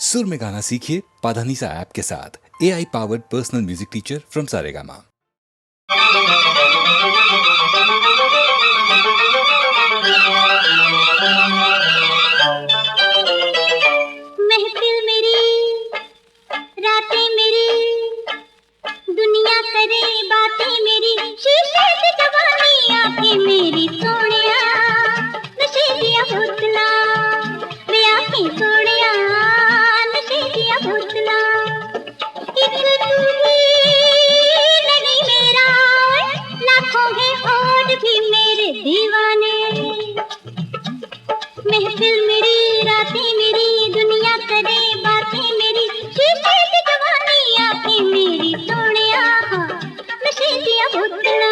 सुर में गाना सीखिए पाधानीसा ऐप के साथ। AI powered personal music teacher from Saregama. महफिल मेरी, रातें मेरी, दुनिया करे बातें मेरी, शीशे से जवानी आंखें मेरी सोनिया, नशे दिया बोतला, वे आंखें सोनिया, नशे दिया बोतला। एक तू ही नहीं मेरा, लाखों हैं और भी मेरे दीवाने। महफिल मेरी, रातें मेरी, दुनिया करे बातें मेरी, शीशे से जवानी आंखें मेरी सोनिया, नशे दिया बोतला।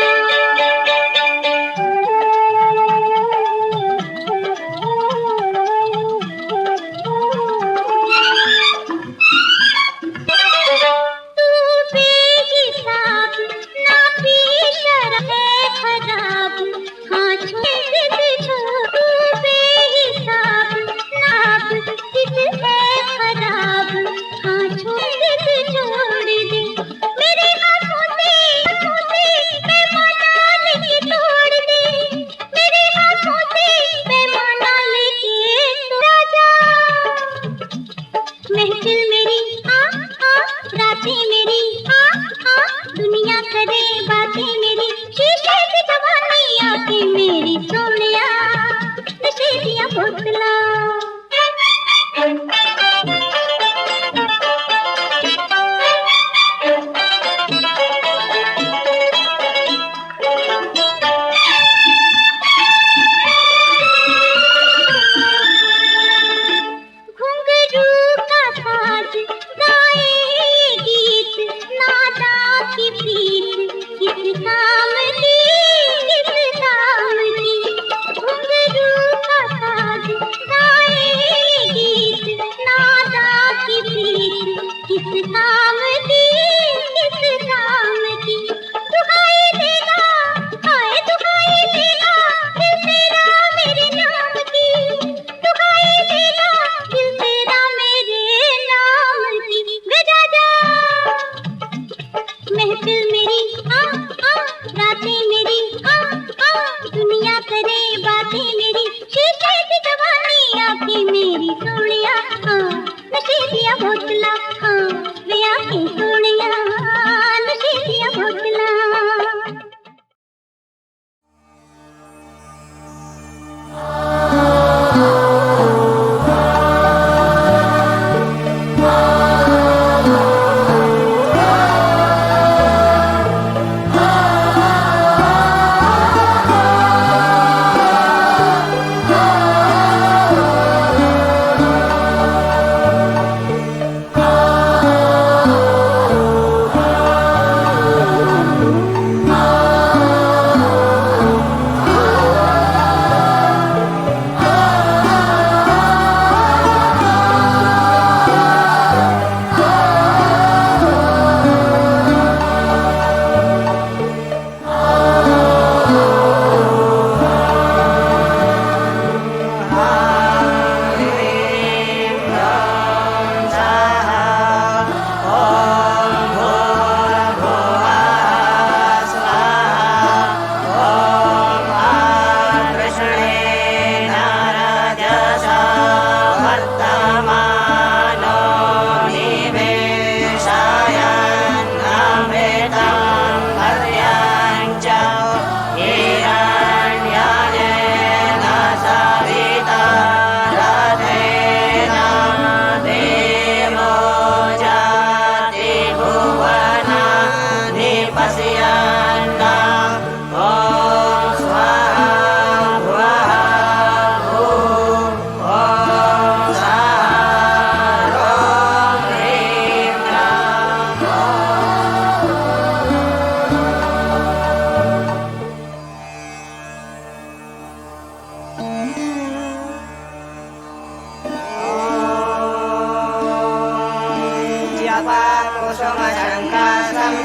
महफिल मेरी, रातें मेरी, दुनिया करे बातें मेरी, शीशे की जवानी आंखें मेरी सोनिया, नशे दिया बोतला। महफिल मेरी, रातें मेरी, दुनिया करे बातें मेरी, शीशे की जवानी आंखें मेरी सोनिया, नशे दिया बोतला, वे आंखें सोनिया, नशे दिया बोतला।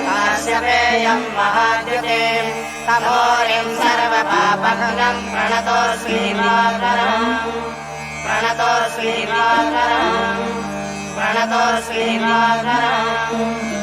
काश्यपेयं महाद्युतिं तमोरिं सर्वपापघ्नं प्रणतोऽस्मि मातरम् ततोऽस्मि दिवाकरम्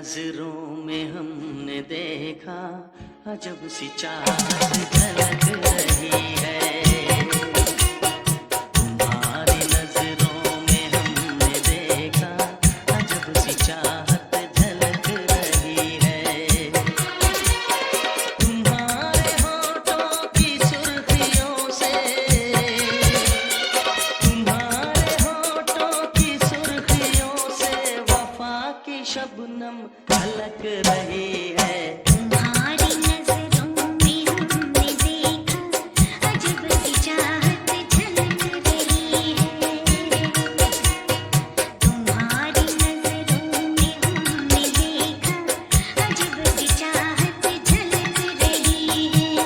नजरों में हमने देखा अजब सी चाहत झलक रही है तुम्हारी नजरों में हमने देखा अजब सी चाहत झलक रही है तुम्हारे होठों की सुर्खियों से तुम्हारे होठों की सुर्खियों से वफा की शबनम झलक रही है तुम्हारी नजरों में हमने देखा अजब सी चाहत झलक रही है तुम्हारी नजरों में हमने देखा अजब सी चाहत झलक रही है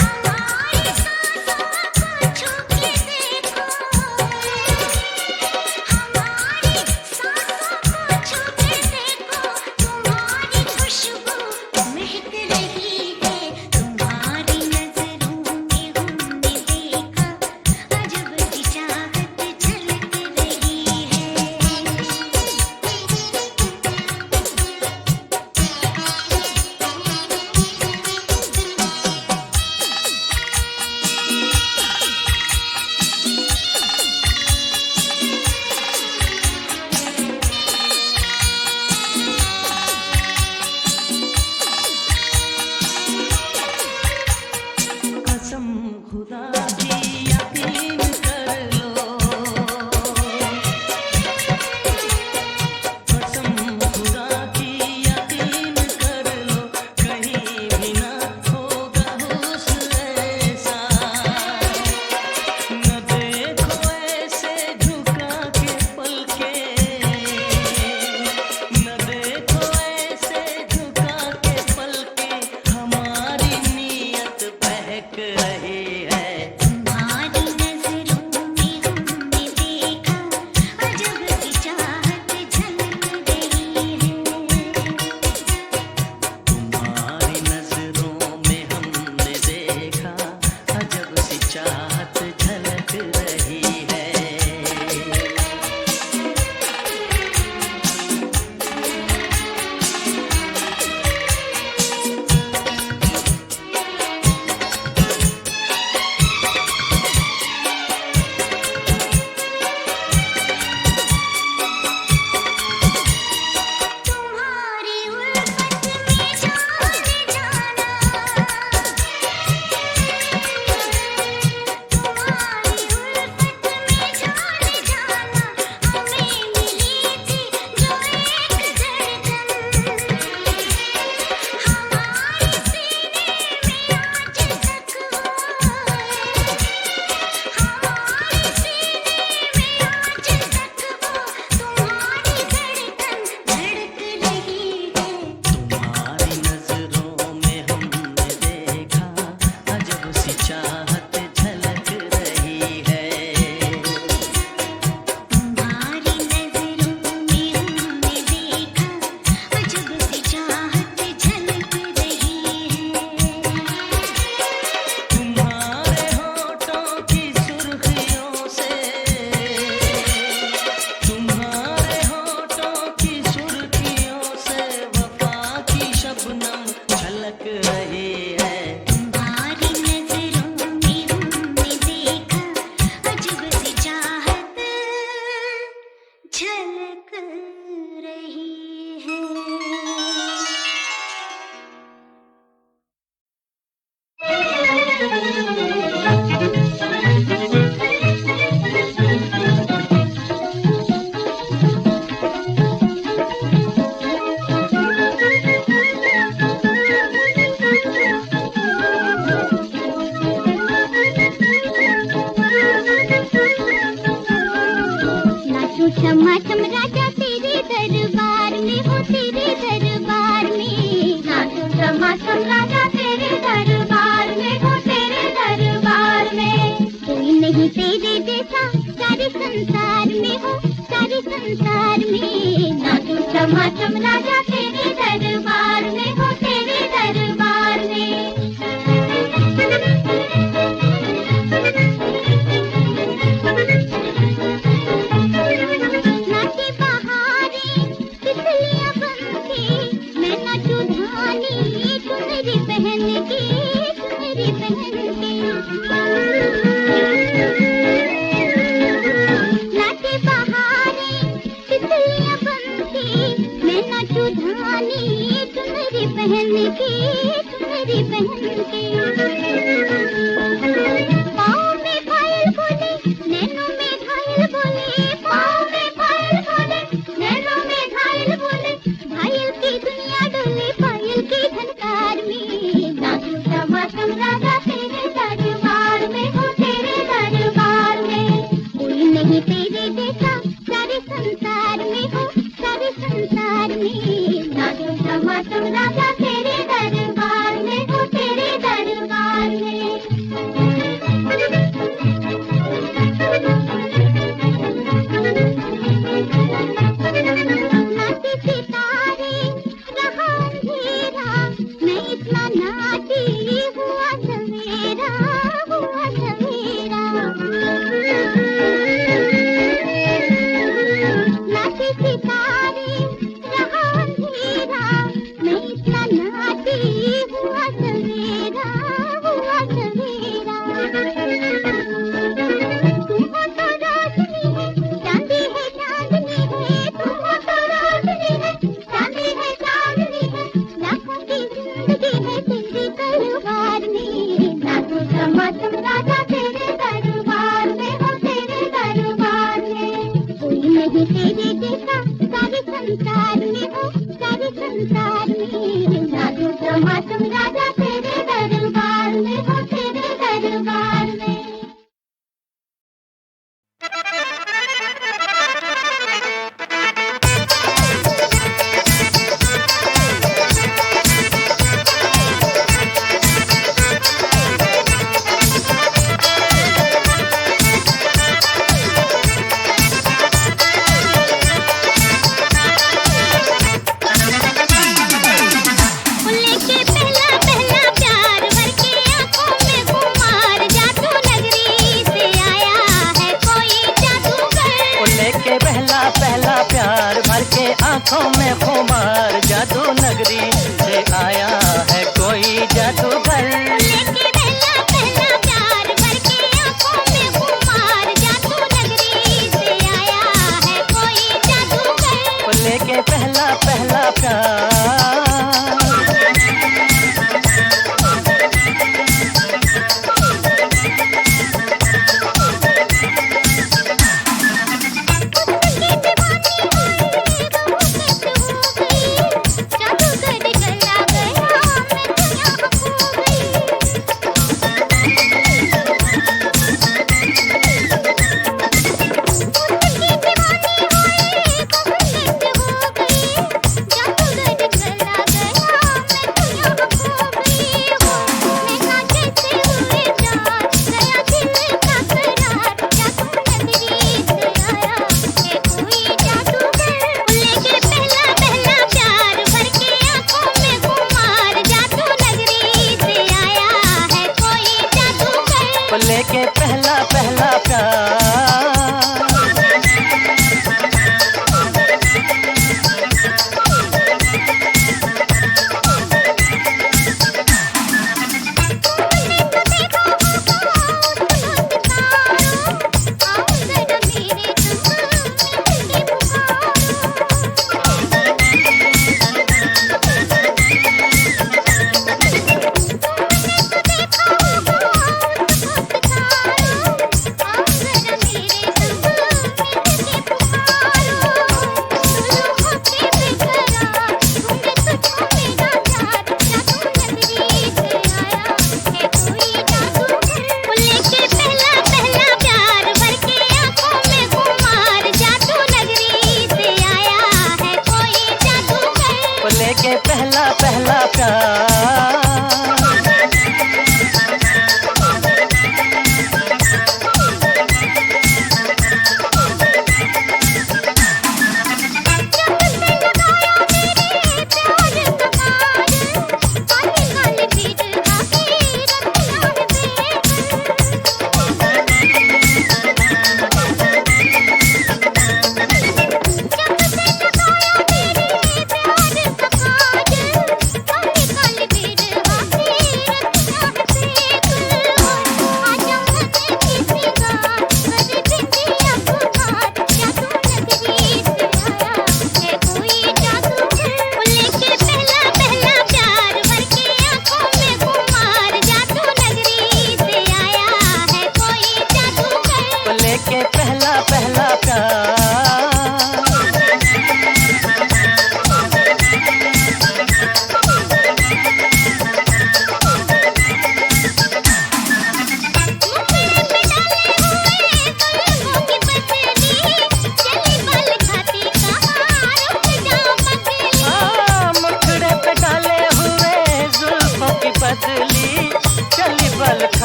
हमारी सांसों को छू के देखो हमारी सांसों को छू के देखो तुम्हारी झलक रही है। क्षमा क्षम राजा तेरे दरबार में हो, तेरे दरबार में नाचो क्षमा क्षम राजा तेरे दरबार में हो, तेरे दरबार में कोई नहीं तेरे जैसा सारे संसार में हो, सारे संसार में नाचो क्षमा क्षम राजा तेरे दरबार में हो, तेरे दरबार में। आंखों में खुमार जादू नगरी से आया है कोई जादूगर। लेके पहला पहला प्यार भर के आंखों में खुमार जादू नगरी से आया है कोई जादूगर। लेके पहला पहला प्यार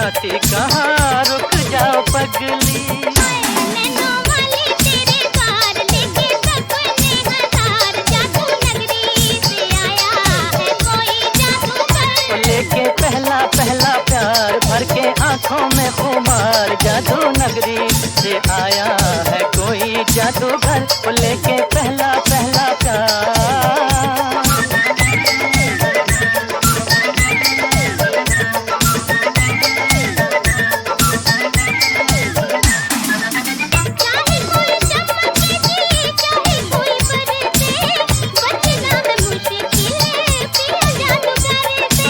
हाथी कहाँ रुक जाओ पगली। नैनों वाले तेरे द्वार लेके सपने हजार, जादू नगरी से आया है कोई जादूगर। लेके पहला पहला प्यार भर के आंखों में खुमार, जादू नगरी से आया है कोई जादूगर। लेके पहला पहला प्यार। चाहे कोई चमके जी, चाहे कोई बरसे, बचना है मुश्किल पिया जादूगर से।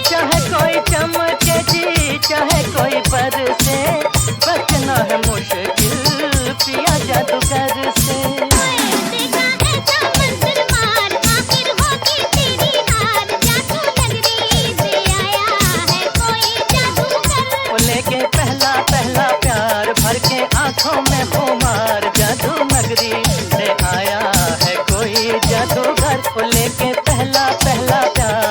चाहे कोई चमके जी, चाहे कोई बरसे, बचना है मुश्किल पिया जादूगर से। देखा ऐसा मंजर मार, आखिर होगी तेरी हार, जादू नगरी से आया है कोई जादूगर। लेके पहला पहला प्यार भर के आंखों में खुमार, जादू नगरी से आया है कोई जादूगर। लेके पहला पहला प्यार।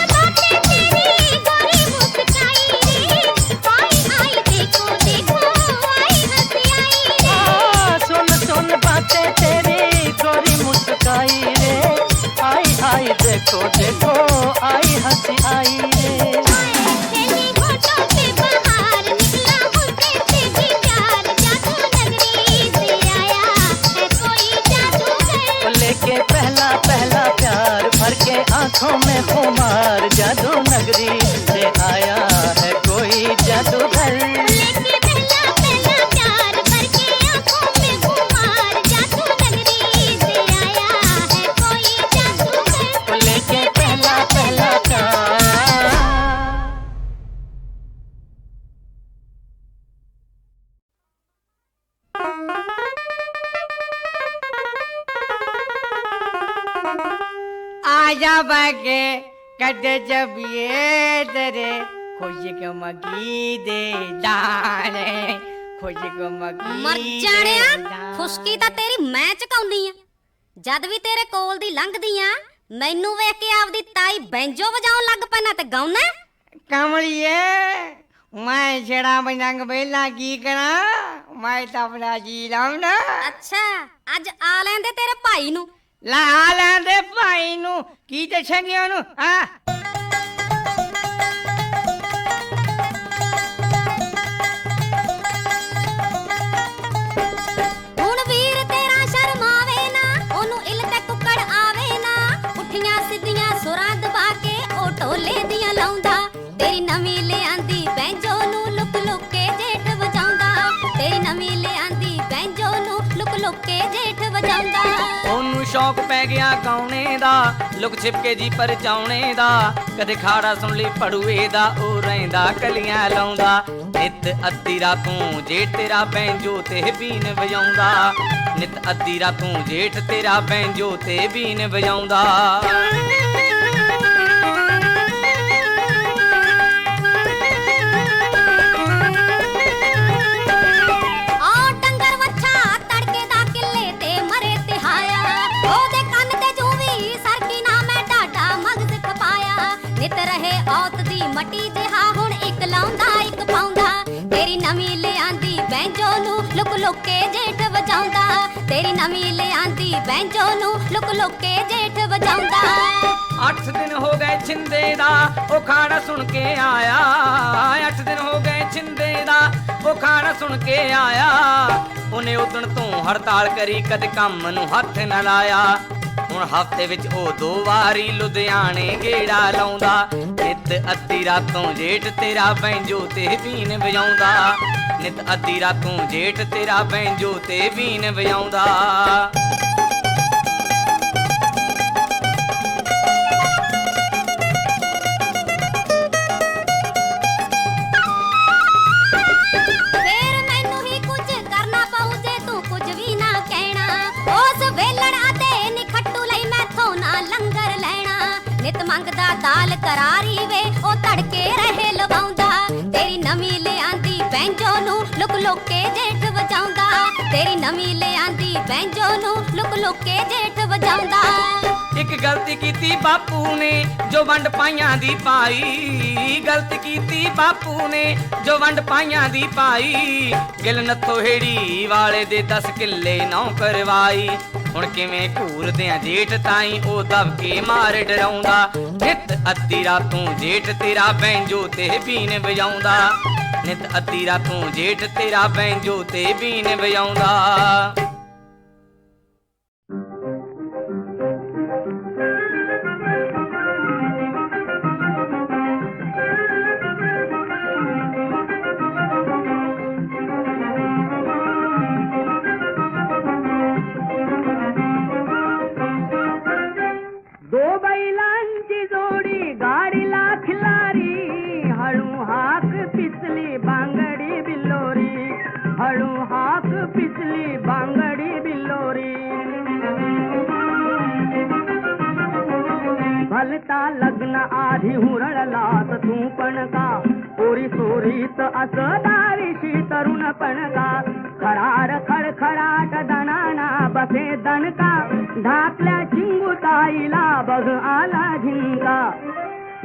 बातें तेरी गोरी मुस्काई रे, आई आई देखो देखो आई हंसी आई रे। सुन सुन बातें तेरी गोरी मुस्काई रे, आई आई देखो देखो आई हंसी आई रे। तेरी होठों पे बहार, निकला उससे भी प्यार, जादू नगरी से आया है कोई जादूगर। लेके पहला पहला प्यार भर के आंखों में खुमार, जादू नगरी से आया है कोई जादूगर। लेके पहला पहला प्यार भर के आंखों में खुमार, जादू नगरी से आया है कोई जादूगर। लेके पहला पहला प्यार। आजा बागे कद जब ये दरे, खुश मगी दे दाने, खुश मगी ਮਰ ਜਾਣਿਆ ਖੁਸ਼ਕੀ ਤਾਂ ਤੇਰੀ ਮੈਂ ਚਕਾਉਂਦੀ ਆ। ਜਦ ਵੀ ਤੇਰੇ ਕੋਲ ਦੀ ਲੰਘਦੀ ਆ, ਮੈਨੂੰ ਵੇਖ ਕੇ ਆਪਦੀ ਤਾਈ ਬੈਂਜੋ ਵਜਾਉਣ ਲੱਗ ਪੈਣਾ ਤੇ ਗਾਉਣਾ। कमलिए मैं छड़ा बजंग बेला की करा, मैं तो अपना जी लाऊं। ਅੱਛਾ ਅੱਜ ਆ ਲੈਂਦੇ ਤੇਰੇ ਭਾਈ ਨੂੰ। ला लेंदे भाई नू की दसांगे ओनू। ਹੁਣ ਵੀਰ ਤੇਰਾ ਸ਼ਰਮਾਵੇ ਨਾ, ਉਹਨੂੰ ਇਲ ਤੇ ਕੁੱਕੜ ਆਵੇ ਨਾ, ਪੁੱਠੀਆਂ ਸਿੱਧੀਆਂ ਸੁਰਾਂ ਦਬਾ ਕੇ ਉਹ ਢੋਲੇ ਦੀਆਂ ਲਾਉਂਦਾ। ਤੇਰੀ ਨਵੀਂ ਲਿਆਂਦੀ ਬੈਂਜੋ ਨੂੰ ਲੁਕ ਲੁਕ ਕੇ ਜੇਠ ਵਜਾਉਂਦਾ, ਤੇਰੀ ਨਵੀਂ ਲਿਆਂਦੀ ਬੈਂਜੋ ਨੂੰ ਲੁਕ ਲੁਕ ਕੇ ਜੇਠ ਵਜਾਉਂਦਾ। ਉਹਨੂੰ ਸ਼ੌਕ ਪੈ ਗਿਆ ਗਾਉਣੇ ਦਾ, ਲੁਕ ਛਿਪਕੇ ਜੀ ਪਰਚਾਉਣੇ ਦਾ, ਕਦੇ ਖਾੜਾ ਸੁਣ ਲਈ ਪੜੂਏ ਦਾ, ਉਹ ਰਹਿੰਦਾ ਕਲੀਆਂ ਲਾਉਂਦਾ। ਨਿਤ ਅੱਧੀ ਰਾਤੋਂ ਜੇਠ ਤੇਰਾ ਬੈਂਜੋ ਤੇ ਬੀਨ ਵਜਾਉਂਦਾ, ਨਿਤ ਅੱਧੀ ਰਾਤੋਂ ਜੇਠ ਤੇਰਾ ਬੈਂਜੋ ਤੇ ਬੀਨ ਵਜਾਉਂਦਾ। ਆ ਡੰਗਰ ਵੱਛਾ ਤੜਕੇ ਦਾ ਕਿੱਲੇ ਤੇ ਮਰੇ ਤਿਹਾਇਆ, ਉਹਦੇ ਕੰਨ ਤੇ ਜੂਵੀ ਸਰਕੀ ਨਾ ਮੈਂ ਢਾਡਾ ਮਗਜ਼ ਖਪਾਇਆ। ਨਿਤ ਰਹੇ ਔਤ ਦੀ ਮਟੀ ਜਿਹਾ ਹੁਣ ਇੱਕ ਲਾਉਂਦਾ ਇੱਕ ਪਾਉਂਦਾ, ਤੇਰੀ ਨਵੀਂ ਲਿਆਂਦੀ ਬੈਂਜੋ ਨੂੰ ਲੁਕ ਲੁਕ ਕੇ ਜੇਠ ਵਜਾਉਂਦਾ, ਤੇਰੀ ਨਵੀਂ ਲਿਆਂਦੀ ਬੈਂਜੋ ਨੂੰ ਲੁਕ ਲੁਕ ਕੇ ਜੇਠ ਵਜਾਉਂਦਾ। 8 ਦਿਨ ਹੋ ਗਏ ਛਿੰਦੇ ਦਾ, ਉਹ ਖਾੜਾ ਸੁਣ ਕੇ ਆਇਆ। 8 ਦਿਨ ਹੋ ਗਏ ਛਿੰਦੇ ਦਾ, ਉਹ ਖਾੜਾ ਸੁਣ ਕੇ ਆਇਆ। ਉਹਨੇ ਉਦਣ ਤੋਂ ਹੜਤਾਲ ਕਰੀ, ਕਦੇ ਕੰਮ ਨੂੰ ਹੱਥ ਨਾ ਲਾਇਆ। ਹੁਣ ਹਫ਼ਤੇ ਵਿੱਚ ਉਹ 2 ਵਾਰੀ ਲੁਧਿਆਣੇ ਗੇੜਾ ਲਾਉਂਦਾ, ਨਿਤ ਅੱਧੀ ਰਾਤੋਂ ਜੇਠ ਤੇਰਾ ਬੈਂਜੋ ਤੇ ਬੀਨ ਵਜਾਉਂਦਾ, ਨਿਤ ਅੱਧੀ ਰਾਤੋਂ ਜੇਠ ਤੇਰਾ ਬੈਂਜੋ ਤੇ ਬੀਨ ਵਜਾਉਂਦਾ। ਫੇਰ ਮੈਨੂੰ ਹੀ ਕੁਝ ਕਰਨਾ ਪਊ ਜੇ ਤੂੰ ਕੁਝ ਵੀ ਨਾ ਕਹਿਣਾ, ਉਸ ਵੇਲਣ ਅਤੇ ਨਿਖੱਟੂ ਲਈ ਮੈਥੋਂ ਨਾ ਲੰਗਰ ਲੈਣਾ। ਨਿਤ ਮੰਗਦਾ ਦਾਲ ਕਰਾਰੀ ਵੇ ਉਹ ਤੜਕੇ ਰਹੇ ਲਵਾਉਂਦਾ, ਤੇਰੀ ਨਵੀਂ ਲਿਆਂਦੀ ਬੈਂਜੋ ਨੂੰ ਲੁਕ ਲੁਕ ਕੇ ਜੇਠ ਵਜਾਉਂਦਾ ਤੇਰੀ ਨਵੀਂ ਲਿਆਂਦੀ ਬੈਂਜੋ ਨੂੰ ਲੁਕ ਲੁਕ ਕੇ ਜੇਠ ਵਜਾਉਂਦਾ ਇੱਕ ਗਲਤੀ ਕੀਤੀ ਬਾਪੂ ਨੇ ਜੋ ਵੰਡ ਪਾਈਆਂ ਦੀ ਪਾਈ ਗਲਤੀ ਕੀਤੀ ਬਾਪੂ ਨੇ ਜੋ ਵੰਡ ਪਾਈਆਂ ਦੀ ਪਾਈ ਗਿਲ ਨੱਥੋ ਹੇੜੀ ਵਾਲੇ ਦੇ 10 ਕਿੱਲੇ ਨੌ ਕਰਵਾਈ ਹੁਣ ਕਿਵੇਂ ਘੂਰਦਿਆਂ ਜੇਠ ਤਾਈ ਉਹ ਦਬ ਕੇ ਮਾਰ ਡਰਾਉਂਦਾ ਨਿਤ ਅੱਧੀ ਰਾਤੋਂ ਜੇਠ ਤੇਰਾ ਬੈਂਜੋ ਤੇ ਬੀਨ ਵਜਾਉਂਦਾ ਨਿਤ ਅੱਧੀ ਰਾਤੋਂ ਜੇਠ ਤੇਰਾ ਬੈਂਜੋ ਤੇ ਬੀਨ ਵਜਾਉਂਦਾ भलता लग्न आधी हुरळलात तू पण का पोरी सोरीत असं दारीशी तरुण पण का खरार खडखडाट दणाना बसे दणका ढाकल्या चिंगुताईला बघ आला झिंका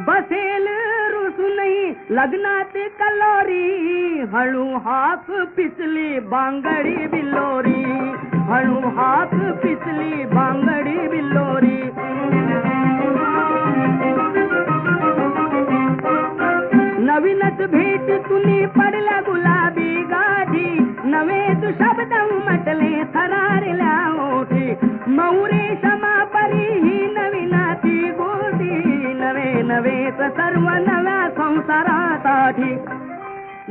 बसेल रुसूनही लग्नात कलोरी हळू हाक पिचली बांगडी बिल्लोरी हळू हाक पिचली बांगडी बिल्लोरी नवीनच भेट तुनी पडल्या गुलाबी गाठी नवे तू शब्द उमटले थरारल्या ओठी मौरे क्षमापरी ही नवीनाची गोटी नवे नवेच सर्व नव्या संसारासाठी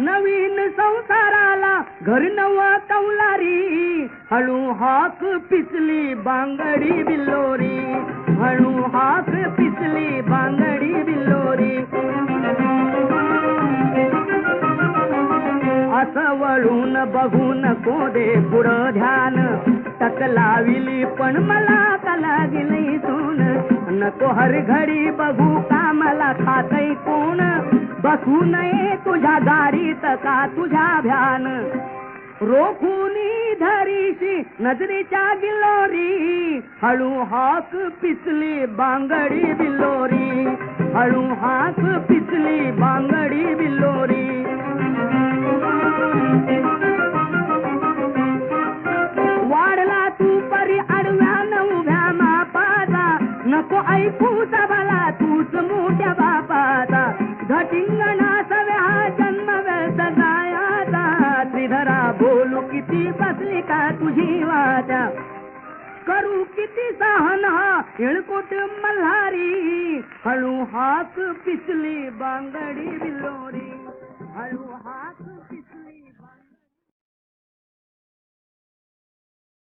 नवीन संसाराला घर नव कौलारी हळू हाक पिचली बांगडी बिल्लोरी हळू हाक पिचली बांगडी बिल्लोरी असं वळून बघू नको दे पुढं ध्यान टक लाविली पण मला कला गेली सोन नको हर घडी बघू का मला खातय कोण बसू नये तुझ्या गाडीत का तुझ्या भ्यान रोखूनी धरीशी नजरेच्या गिलोरी हळू हाक पिचली बांगडी बिल्लोरी हळू हाक पिचली बांगडी बिल्लोरी वाढला तू परी आडव्या नवव्या मापाचा नको ऐकू सभाला तूच मोठ्या बापाचा घटिंगणा सव्या जन्म व्यर्थ जायाचा श्रीधरा बोलू किती बसली का तुझी वाचा करू किती सहन हा हिळकोट मल्हारी हळू हाक पिचली बांगडी बिल्लोरी हळू हाक